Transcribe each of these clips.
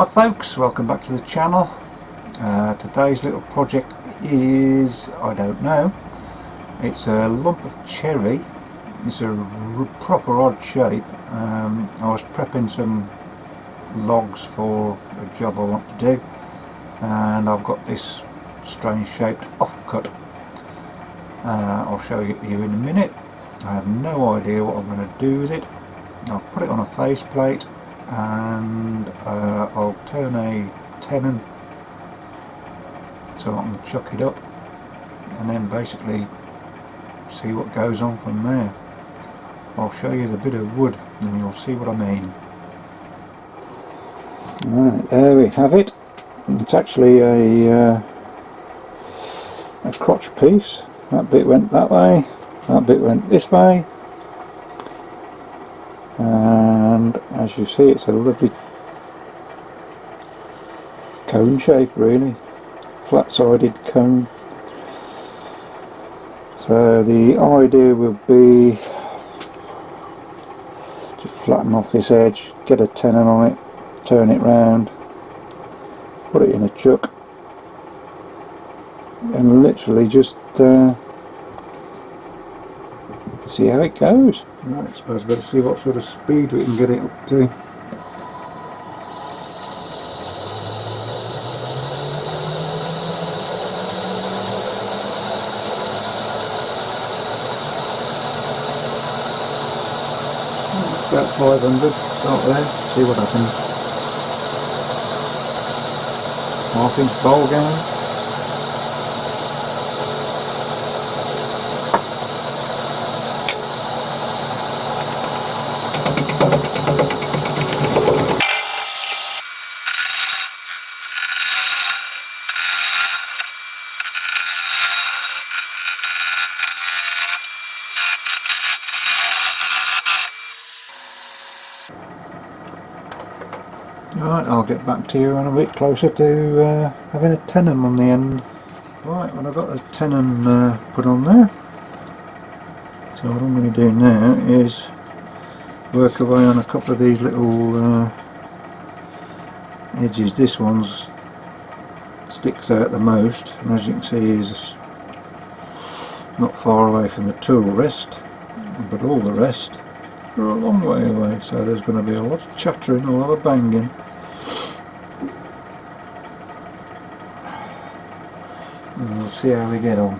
Hi folks, welcome back to the channel. Today's little project is, I don't know, it's a lump of cherry. It's a proper odd shape. I was prepping some logs for a job I want to do, and I've got this strange shaped offcut. I'll show you in a minute. I have no idea what I'm going to do with it. I'll put it on a faceplate and I'll turn a tenon so I can chuck it up and then basically see what goes on from there. I'll show you the bit of wood and you'll see what I mean. Right, there we have it. It's actually a crotch piece. That bit went that way, that bit went this way, and as you see it's a lovely cone shape, really, flat-sided cone. So the idea will be to flatten off this edge, get a tenon on it, turn it round, put it in a chuck and literally just see how it goes. Right, I suppose better see what sort of speed we can get it up to. About 500, start there, see what happens. Half-inch bowl going. Right, I'll get back to you when I'm a bit closer to having a tenon on the end. Right, when I've got the tenon put on there, so what I'm going to do now is work away on a couple of these little edges. This one's sticks out the most, and as you can see is not far away from the tool rest, but all the rest are a long way away, so there's going to be a lot of chattering, a lot of banging. And we'll see how we get on.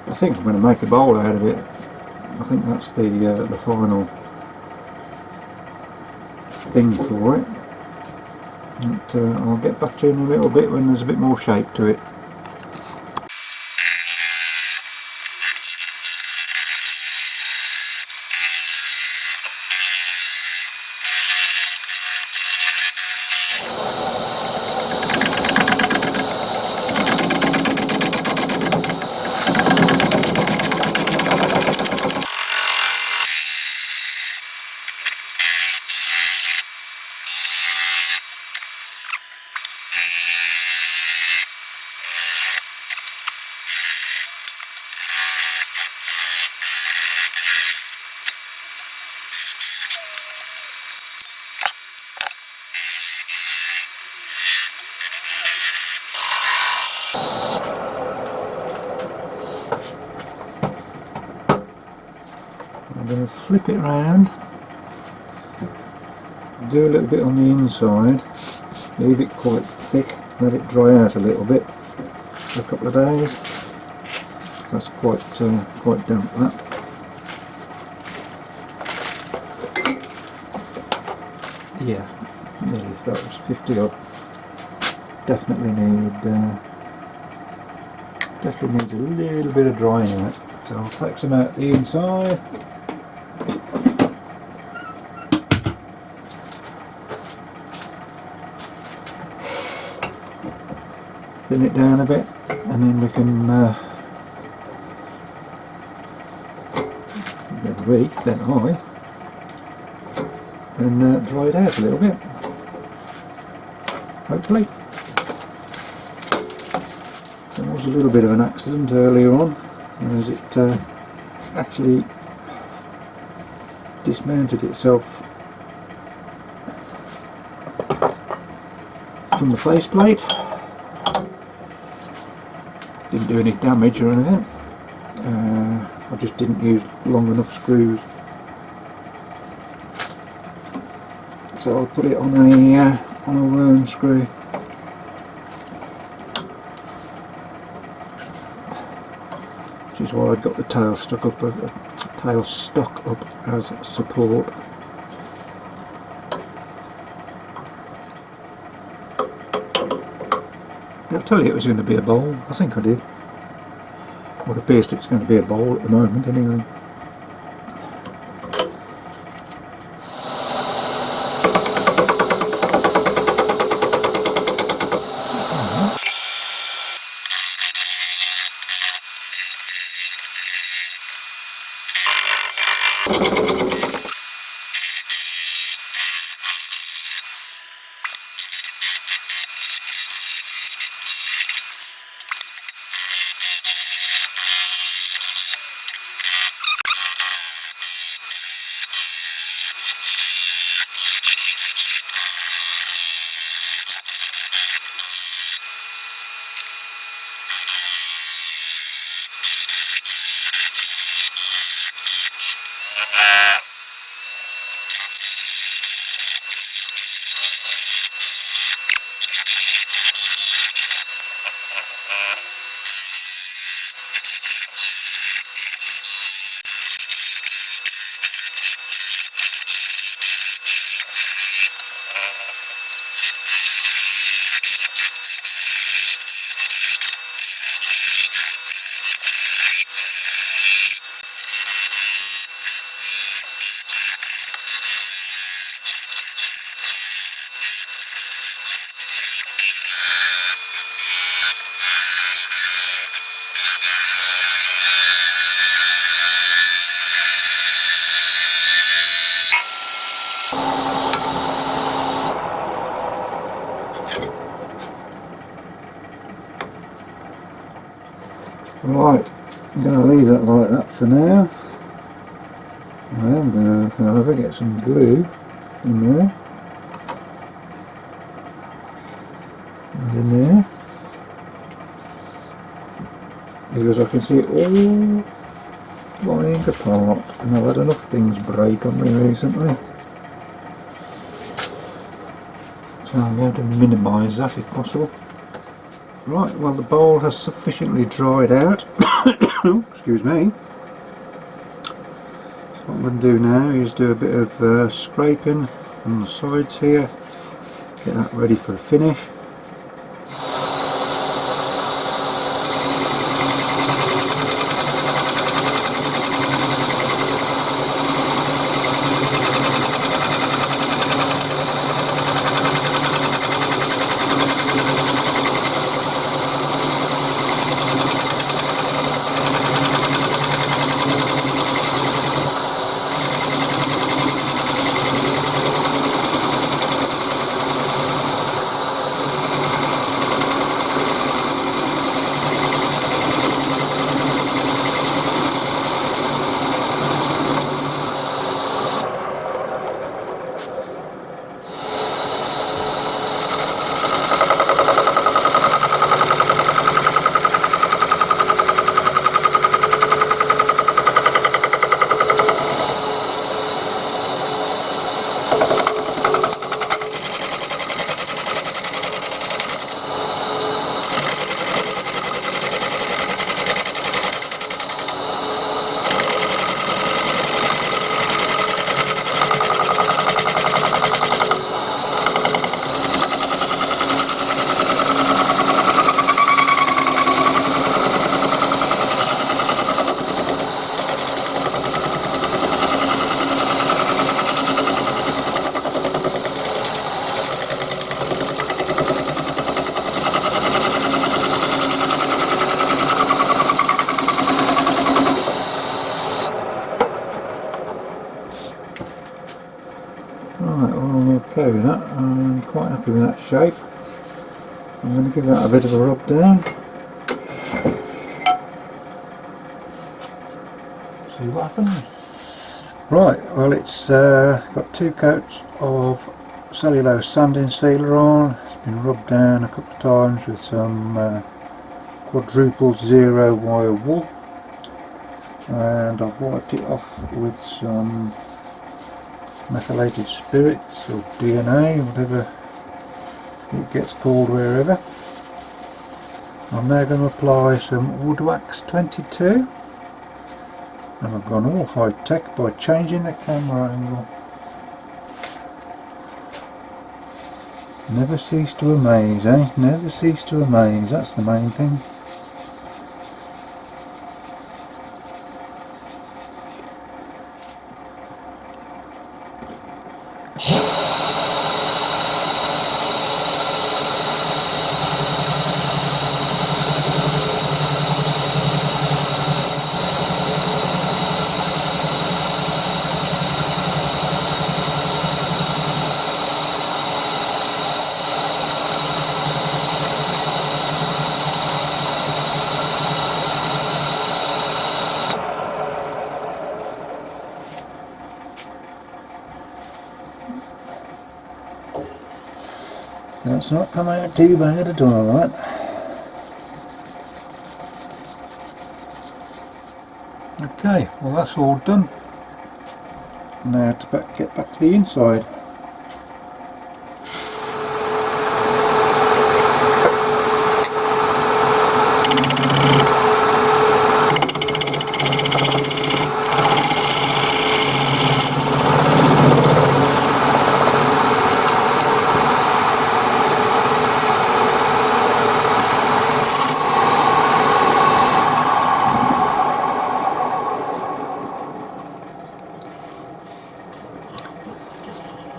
I think I'm going to make a bowl out of it. I think that's the final thing for it. And, I'll get back to you in a little bit when there's a bit more shape to it. I'm going to flip it round, do a little bit on the inside, leave it quite thick let it dry out a little bit for a couple of days. That's quite damp, that. Yeah, nearly, that was 50 odd. Definitely needs a little bit of drying out. So I'll take some out the inside. Thin it down a bit, and then we can then I and dry it out a little bit, hopefully. There was a little bit of an accident earlier on, as it actually dismounted itself from the faceplate. Didn't do any damage or anything. I just didn't use long enough screws. So I'll put it on a worm screw. Which is why I got the tail stuck up as support. Did I tell you it was going to be a bowl? I think I did. Well, it appears it's going to be a bowl at the moment anyway. Right, I'm going to leave that like that for now. I am going to, however, get some glue in there. And in there. Because I can see it all flying apart, and I've had enough things break on me recently. So I'm going to minimise that if possible. Right, well, the bowl has sufficiently dried out. Excuse me. So what I'm going to do now is do a bit of scraping on the sides here, get that ready for a finish. with that. I'm quite happy with that shape. I'm going to give that a bit of a rub down. See what happens. Right, well it's got 2 coats of cellulose sanding sealer on. It's been rubbed down a couple of times with some quadruple 0 wire wool, and I've wiped it off with some methylated spirits or DNA, whatever it gets called wherever. I'm now going to apply some wood wax 22, and I've gone all high tech by changing the camera angle. Never cease to amaze, eh? Never cease to amaze, that's the main thing. That's not come out too bad at all, that. Okay, well that's all done. Now to get back to the inside.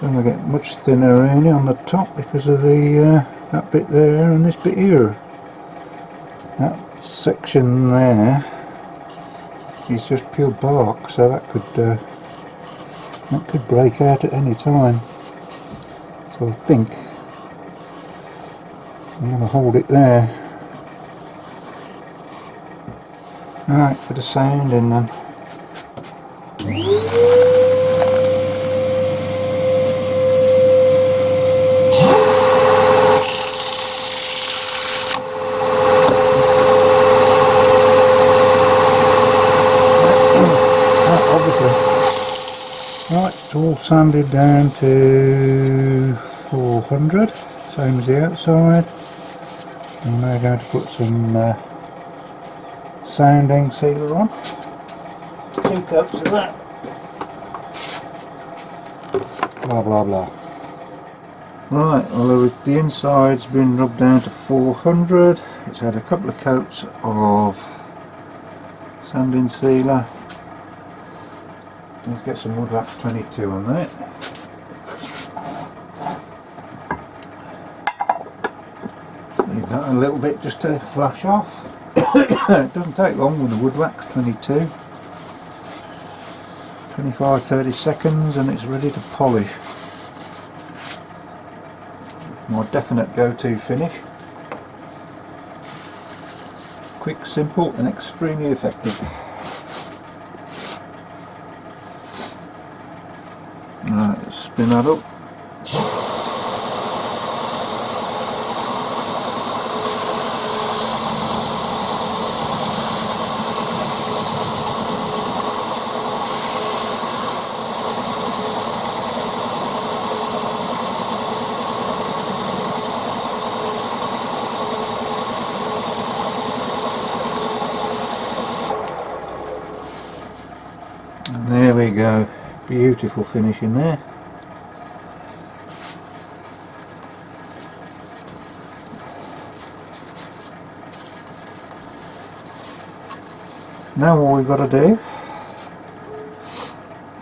Don't want to get much thinner really on the top because of the that bit there and this bit here. That section there is just pure bark, so that could break out at any time. So I think I'm going to hold it there. Alright, for the sounding then. Right, it's all sanded down to 400, same as the outside. I'm now going to put some sounding sealer on. 2 coats of that. Blah blah blah. Right, well the inside's been rubbed down to 400. It's had a couple of coats of sanding sealer. Let's get some wood wax 22 on that. Leave that a little bit just to flash off. It doesn't take long with the wood wax 22. 25-30 seconds and it's ready to polish. My definite go-to finish. Quick, simple and extremely effective. Right, let's spin that up. And there we go. Beautiful finish in there. Now all we've got to do,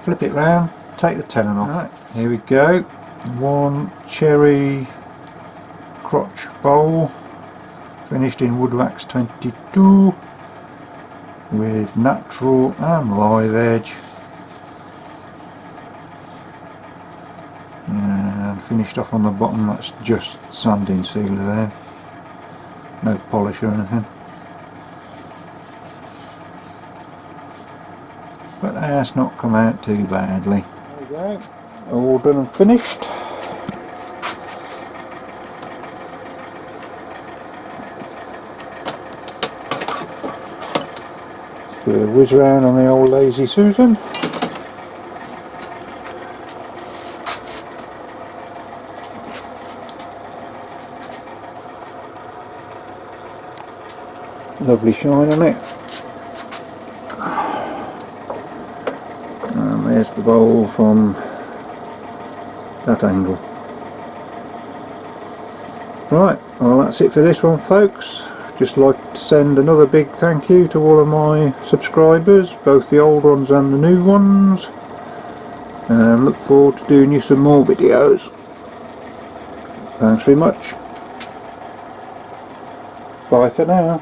flip it round, take the tenon off. Right, here we go. 1 cherry crotch bowl, finished in wood wax 22 with natural and live edge. And finished off on the bottom. That's just sanding sealer there, no polish or anything, but that's not come out too badly. There we go, all done and finished. Let's do a whiz round on the old Lazy Susan. Lovely shine on it. And there's the bowl from that angle. Right, well that's it for this one, folks. Just like to send another big thank you to all of my subscribers, both the old ones and the new ones, and look forward to doing you some more videos. Thanks very much. Bye for now.